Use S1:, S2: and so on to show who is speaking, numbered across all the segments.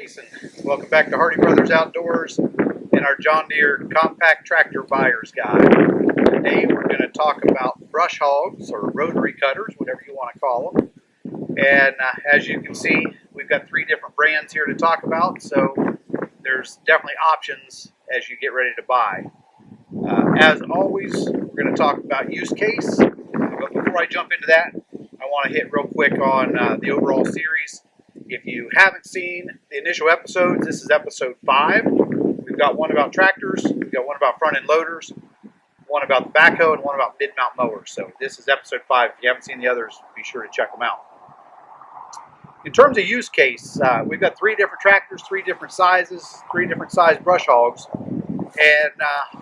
S1: Jason. Welcome back to Hardy Brothers Outdoors and our John Deere Compact Tractor Buyer's Guide. Today we're going to talk about brush hogs or rotary cutters, whatever you want to call them. And as you can see, we've got three different brands here to talk about, so there's definitely options as you get ready to buy. As always, we're going to talk about use case, but before I jump into that, I want to hit real quick on the overall series. If you haven't seen the initial episodes, this is episode 5. We've got one about tractors, we've got one about front-end loaders, one about the backhoe, and one about mid-mount mowers. So this is episode 5. If you haven't seen the others, be sure to check them out. In terms of use case, we've got 3 different tractors, 3 different sizes, 3 different size brush hogs. And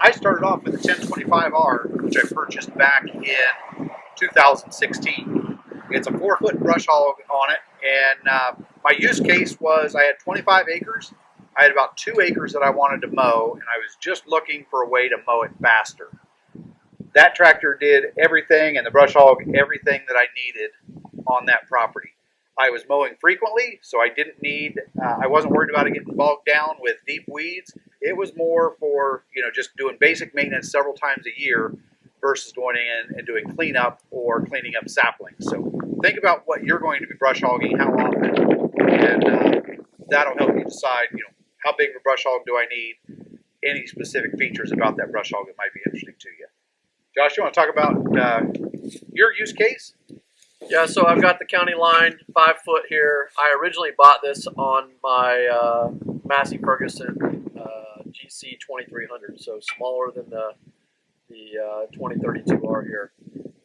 S1: I started off with the 1025R, which I purchased back in 2016. It's a 4-foot brush hog on it, and my use case was I had 25 acres. I had about 2 acres that I wanted to mow, and I was just looking for a way to mow it faster. That tractor did everything, and the brush hog everything that I needed on that property. I was mowing frequently, so I didn't need, I wasn't worried about it getting bogged down with deep weeds. It was more for, just doing basic maintenance several times a year versus going in and doing cleanup or cleaning up saplings. So think about what you're going to be brush hogging, how often, and that'll help you decide, how big of a brush hog do I need, any specific features about that brush hog that might be interesting to you. Josh, you want to talk about your use case?
S2: Yeah, so I've got the county line 5-foot here. I originally bought this on my Massey Ferguson GC 2300, so smaller than the 2032R here.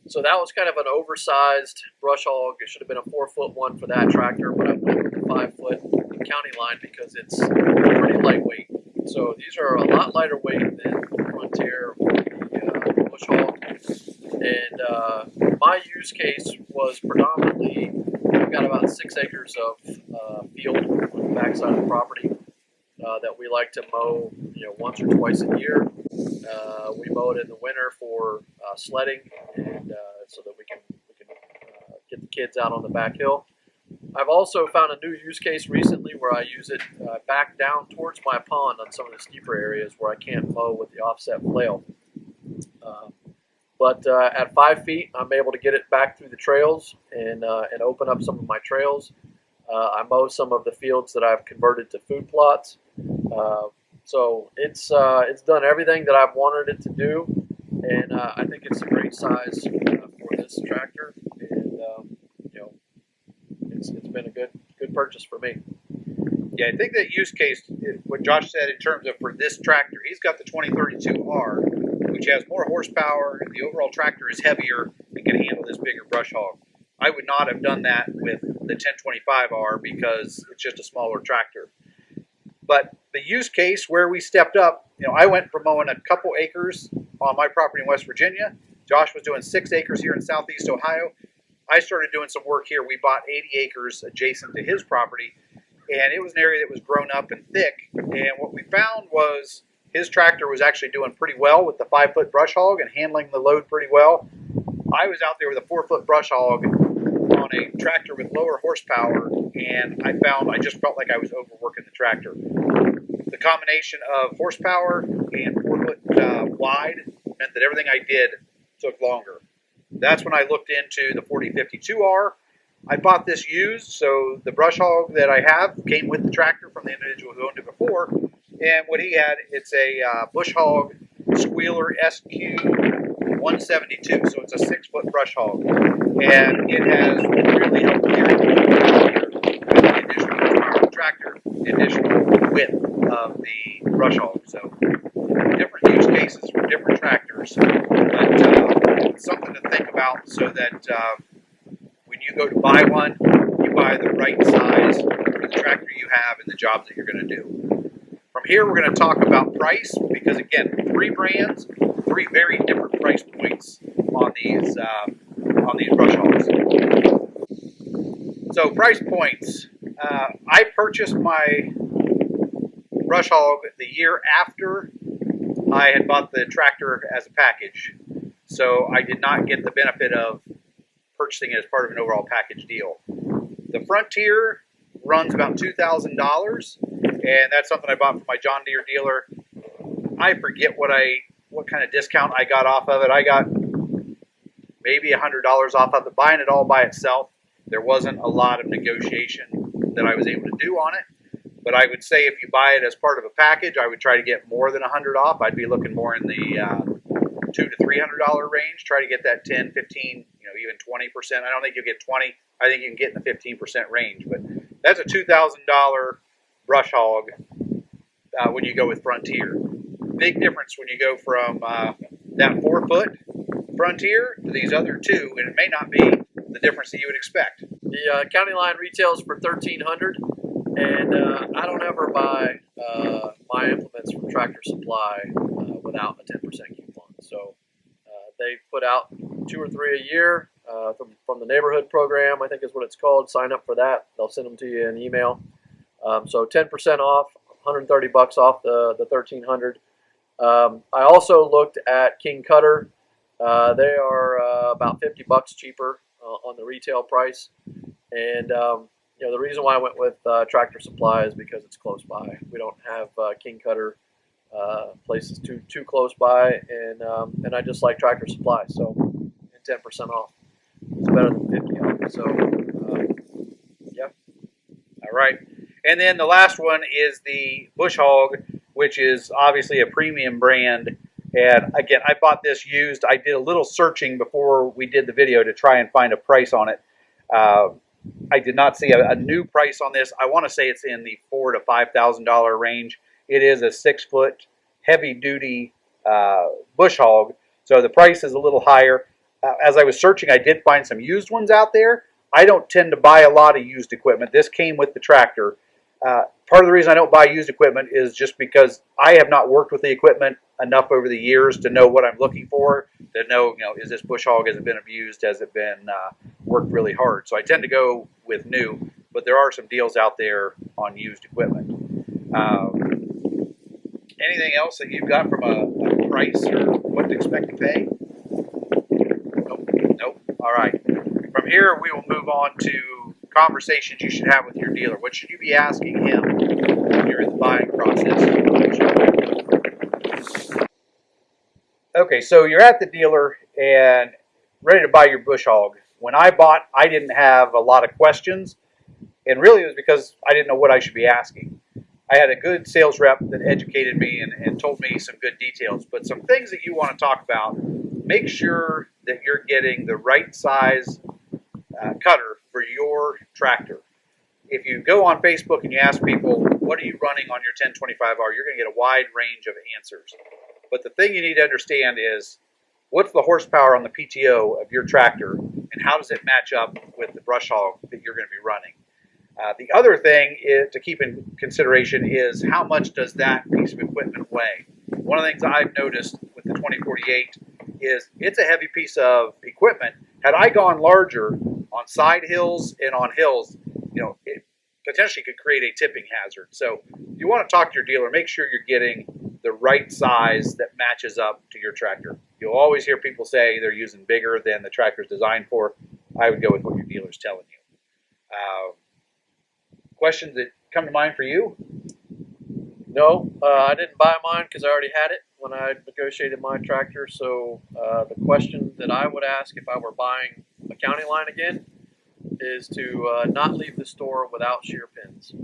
S2: So that was kind of an oversized brush hog. It should have been a 4-foot one for that tractor, but I went with the 5-foot county line because it's pretty lightweight. So these are a lot lighter weight than the Frontier or the bush hog. And my use case was predominantly, I've got about 6 acres of field on the backside of the property that we like to mow, once or twice a year. We mow it in the winter for sledding, and so that we can get the kids out on the back hill. I've also found a new use case recently where I use it back down towards my pond on some of the steeper areas where I can't mow with the offset flail. But at 5 feet, I'm able to get it back through the trails and open up some of my trails. I mow some of the fields that I've converted to food plots. So it's done everything that I've wanted it to do, and I think it's a great size for this tractor, and it's been a good purchase for me.
S1: Yeah, I think that use case, what Josh said in terms of for this tractor, he's got the 2032R, which has more horsepower, and the overall tractor is heavier and can handle this bigger brush hog. I would not have done that with the 1025R because it's just a smaller tractor. But the use case where we stepped up, I went from mowing a couple acres on my property in West Virginia. Josh was doing 6 acres here in Southeast Ohio. I started doing some work here. We bought 80 acres adjacent to his property, and it was an area that was grown up and thick. And what we found was his tractor was actually doing pretty well with the 5-foot brush hog and handling the load pretty well. I was out there with a 4-foot brush hog on a tractor with lower horsepower, and I just felt like I was overworking the tractor. The combination of horsepower and 4-foot wide meant that everything I did took longer. That's when I looked into the 4052R. I bought this used, so the brush hog that I have came with the tractor from the individual who owned it before. And what he had, it's a bush hog squealer SQ 172, so it's a 6-foot brush hog. And it has really helped me with the additional horsepower of the tractor, the additional width of the brush hog. So different use cases for different tractors, but something to think about so that when you go to buy one, you buy the right size for the tractor you have and the jobs that you're going to do. From here, we're going to talk about price because, again, 3 brands, 3 very different price points on these brush hogs. So price points. I purchased my brush hog the year after I had bought the tractor as a package. So I did not get the benefit of purchasing it as part of an overall package deal. The Frontier runs about $2,000. and that's something I bought from my John Deere dealer. I forget what kind of discount I got off of it. I got maybe $100 off of it. Buying it all by itself, there wasn't a lot of negotiation that I was able to do on it. But I would say if you buy it as part of a package, I would try to get more than $100 off. I'd be looking more in the $200 to $300 range. Try to get that 10, 15, even 20%. I don't think you'll get 20. I think you can get in the 15% range. But that's a $2,000 brush hog when you go with Frontier. Big difference when you go from that 4-foot Frontier to these other two, and it may not be the difference that you would expect.
S2: The county line retails for $1,300, and I don't ever buy my implements from Tractor Supply without a 10% coupon. So they put out 2 or 3 a year from the neighborhood program, I think is what it's called. Sign up for that. They'll send them to you in email. So 10% off, $130 off the $1,300. I also looked at King Cutter. They are about $50 cheaper on the retail price, and the reason why I went with Tractor Supply is because it's close by. We don't have King Cutter places too close by, and I just like Tractor Supply. So, and 10% off, it's better than 50 off. So, yeah.
S1: All right, and then the last one is the Bush Hog, which is obviously a premium brand. And again, I bought this used. I did a little searching before we did the video to try and find a price on it. I did not see a new price on this. I want to say it's in the $4,000 to $5,000 range. It is a 6-foot heavy-duty bush hog, so the price is a little higher. As I was searching, I did find some used ones out there. I don't tend to buy a lot of used equipment. This came with the tractor. Part of the reason I don't buy used equipment is just because I have not worked with the equipment enough over the years to know what I'm looking for, to know, is this bush hog, has it been abused, has it been worked really hard? So I tend to go with new, but there are some deals out there on used equipment. Anything else that you've got from a price or what to expect to pay? Nope. All right. From here, we will move on to conversations you should have with your dealer. What should you be asking him when you're in the buying process? Okay, so you're at the dealer and ready to buy your bush hog. When I bought, I didn't have a lot of questions, and really it was because I didn't know what I should be asking. I had a good sales rep that educated me and told me some good details, but some things that you want to talk about, make sure that you're getting the right size cutter for your tractor. If you go on Facebook and you ask people, what are you running on your 1025R, you're going to get a wide range of answers. But the thing you need to understand is, what's the horsepower on the PTO of your tractor, and how does it match up with the brush hog that you're going to be running? The other thing to keep in consideration is, how much does that piece of equipment weigh? One of the things I've noticed with the 2048 is it's a heavy piece of equipment. Had I gone larger on side hills and on hills, it potentially could create a tipping hazard. So you want to talk to your dealer, make sure you're getting the right size that matches up to your tractor. You'll always hear people say they're using bigger than the tractor's designed for. I would go with what your dealer's telling you. Questions that come to mind for you?
S2: No, I didn't buy mine because I already had it when I negotiated my tractor. So the question that I would ask if I were buying a county line again is to not leave the store without shear pins.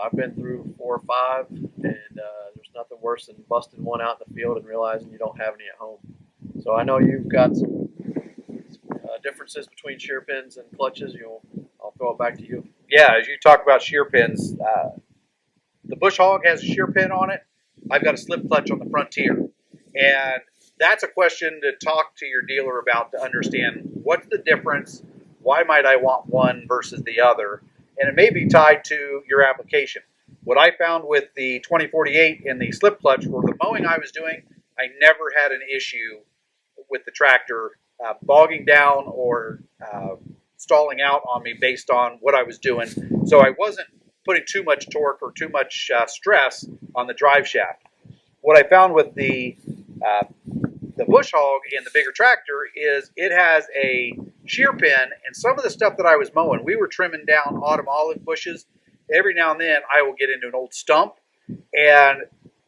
S2: I've been through 4 or 5, and there's nothing worse than busting one out in the field and realizing you don't have any at home. So I know you've got some differences between shear pins and clutches. I'll throw it back to you.
S1: Yeah, as you talk about shear pins, the bush hog has a shear pin on it. I've got a slip clutch on the Frontier. And that's a question to talk to your dealer about, to understand what's the difference, why might I want one versus the other, and it may be tied to your application. What I found with the 2048 and the slip clutch, for the mowing I was doing, I never had an issue with the tractor bogging down or stalling out on me based on what I was doing. So I wasn't putting too much torque or too much stress on the drive shaft. What I found with the bush hog and the bigger tractor is it has a shear pin, and some of the stuff that I was mowing, we were trimming down autumn olive bushes, every now and then I will get into an old stump, and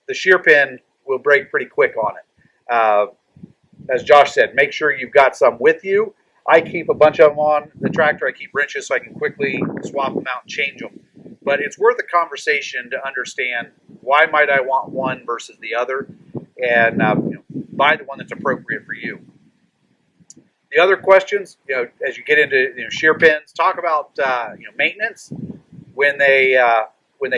S1: the shear pin will break pretty quick on it. As Josh said, make sure you've got some with you. I keep a bunch of them on the tractor. I keep wrenches so I can quickly swap them out and change them. But it's worth a conversation to understand why might I want one versus the other, and buy the one that's appropriate for you. The other questions, as you get into shear pins, talk about maintenance. When they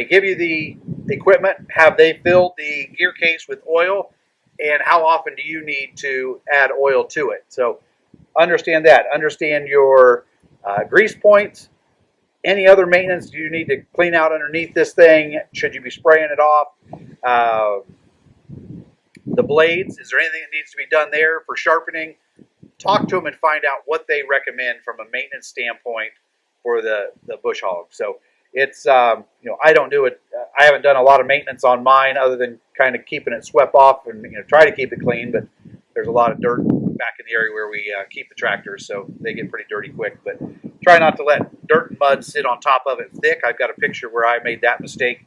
S1: give you the equipment, have they filled the gear case with oil, and how often do you need to add oil to it? So understand that. Understand your grease points. Any other maintenance you need to clean out underneath this thing? Should you be spraying it off? The blades, is there anything that needs to be done there for sharpening? Talk to them and find out what they recommend from a maintenance standpoint for the bush hog. So it's I don't do it. I haven't done a lot of maintenance on mine other than kind of keeping it swept off and try to keep it clean. But there's a lot of dirt back in the area where we keep the tractors, so they get pretty dirty quick. But try not to let dirt and mud sit on top of it thick. I've got a picture where I made that mistake.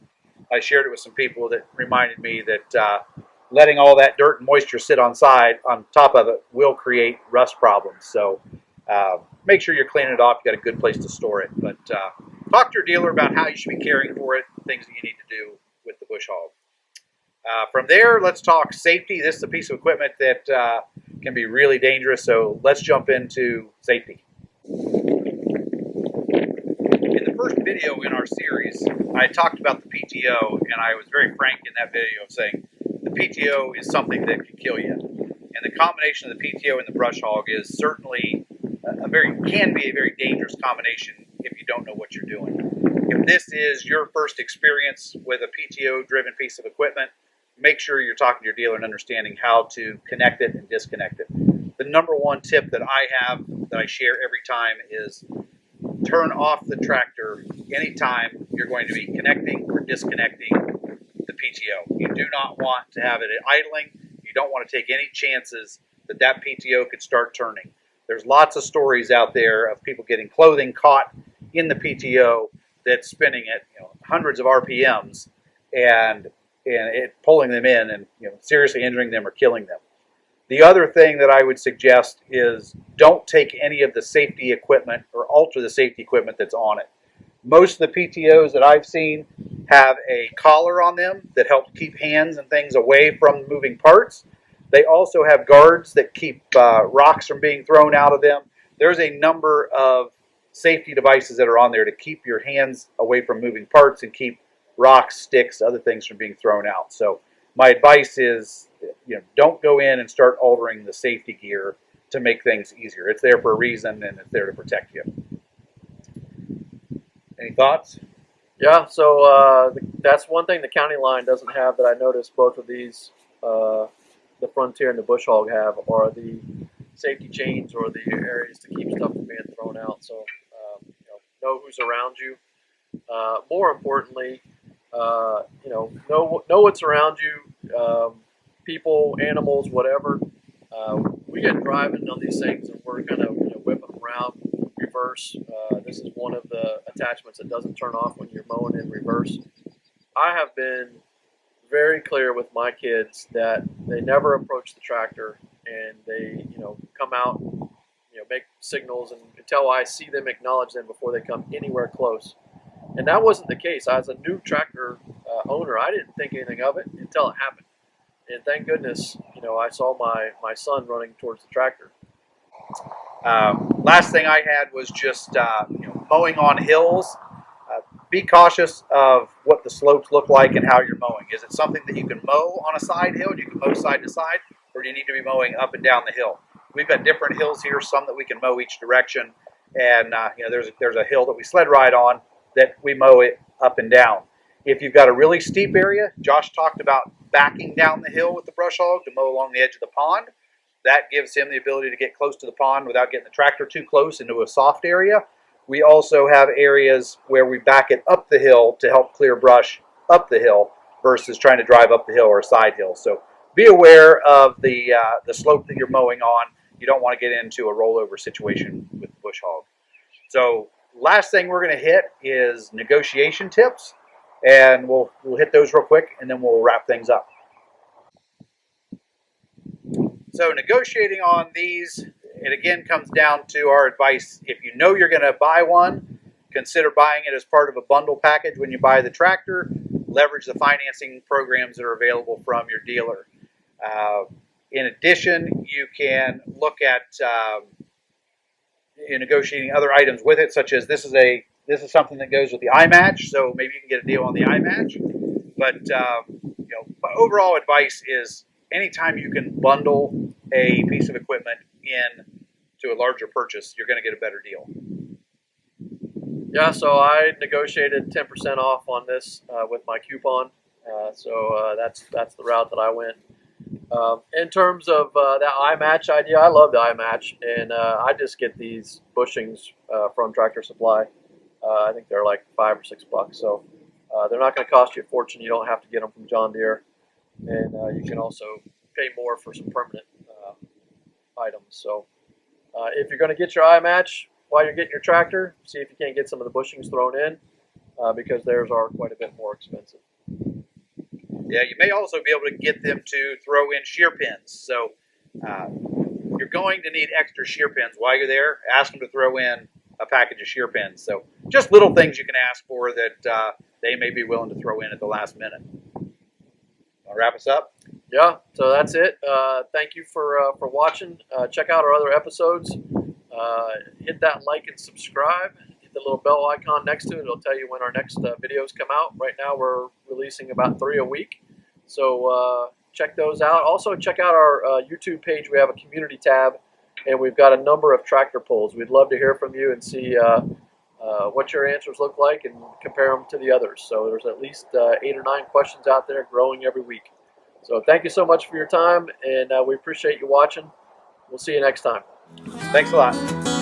S1: I shared it with some people that reminded me that letting all that dirt and moisture sit on top of it will create rust problems. So make sure you're cleaning it off. You got a good place to store it. But talk to your dealer about how you should be caring for it, things that you need to do with the bush hog. From there, let's talk safety. This is a piece of equipment that can be really dangerous. So let's jump into safety. In the first video in our series, I talked about the PTO, and I was very frank in that video saying the PTO is something that can kill you. And the combination of the PTO and the brush hog is certainly can be a very dangerous combination if you don't know what you're doing. If this is your first experience with a PTO-driven piece of equipment, make sure you're talking to your dealer and understanding how to connect it and disconnect it. The number one tip that I have that I share every time is turn off the tractor anytime you're going to be connecting or disconnecting the PTO. You do not want to have it idling. You don't want to take any chances that PTO could start turning. There's lots of stories out there of people getting clothing caught in the PTO that's spinning at hundreds of RPMs and it pulling them in and seriously injuring them or killing them. The other thing that I would suggest is don't take any of the safety equipment or alter the safety equipment that's on it. Most of the PTOs that I've seen have a collar on them that helps keep hands and things away from moving parts. They also have guards that keep rocks from being thrown out of them. There's a number of safety devices that are on there to keep your hands away from moving parts and keep rocks, sticks, other things from being thrown out. So my advice is, don't go in and start altering the safety gear to make things easier. It's there for a reason, and it's there to protect you. Any thoughts?
S2: Yeah, so that's one thing the county line doesn't have that I noticed both of these, the Frontier and the Bush Hog have, are the safety chains or the areas to keep stuff from being thrown out. So know who's around you. More importantly, know what's around you, people, animals, whatever. We get driving on these things and we're kind of whipping them around reverse. This is one of the attachments that doesn't turn off when you're mowing in reverse. I have been very clear with my kids that they never approach the tractor and they come out, make signals and until I see them acknowledge them before they come anywhere close. And that wasn't the case. As a new tractor owner, I didn't think anything of it until it happened. And thank goodness, I saw my son running towards the tractor.
S1: Last thing I had was just mowing on hills. Be cautious of what the slopes look like and how you're mowing. Is it something that you can mow on a side hill? You can mow side to side, or do you need to be mowing up and down the hill? We've got different hills here, some that we can mow each direction, and there's a hill that we sled ride on that we mow it up and down. If you've got a really steep area, Josh talked about backing down the hill with the brush hog to mow along the edge of the pond. That gives him the ability to get close to the pond without getting the tractor too close into a soft area. We also have areas where we back it up the hill to help clear brush up the hill versus trying to drive up the hill or a side hill. So be aware of the slope that you're mowing on. You don't want to get into a rollover situation with the bush hog. So last thing we're going to hit is negotiation tips, and we'll hit those real quick, and then we'll wrap things up. So negotiating on these, it again comes down to our advice. If you know you're going to buy one, consider buying it as part of a bundle package when you buy the tractor. Leverage the financing programs that are available from your dealer. In addition, you can look at negotiating other items with it, such as this is something that goes with the iMatch, so maybe you can get a deal on the iMatch. But my overall advice is anytime you can bundle a piece of equipment in to a larger purchase, you're going to get a better deal.
S2: Yeah, so I negotiated 10% off on this with my coupon, so that's the route that I went. In terms of that iMatch idea, I love the iMatch, and I just get these bushings from Tractor Supply. I think they're like $5 or $6, so they're not going to cost you a fortune. You don't have to get them from John Deere, and you can also pay more for some permanent items. So if you're going to get your iMatch while you're getting your tractor, see if you can't get some of the bushings thrown in, because theirs are quite a bit more expensive.
S1: Yeah, you may also be able to get them to throw in shear pins. So you're going to need extra shear pins while you're there. Ask them to throw in a package of shear pins. So just little things you can ask for that they may be willing to throw in at the last minute. Want to wrap us up?
S2: Yeah, so that's it. Thank you for watching. Check out our other episodes. Hit that like and subscribe. Hit the little bell icon next to it. It'll tell you when our next videos come out. Right now we're releasing about 3 a week. So check those out. Also check out our YouTube page. We have a community tab, and we've got a number of tractor polls. We'd love to hear from you and see what your answers look like and compare them to the others. So there's at least 8 or 9 questions out there, growing every week. So thank you so much for your time, and we appreciate you watching. We'll see you next time.
S1: Thanks a lot.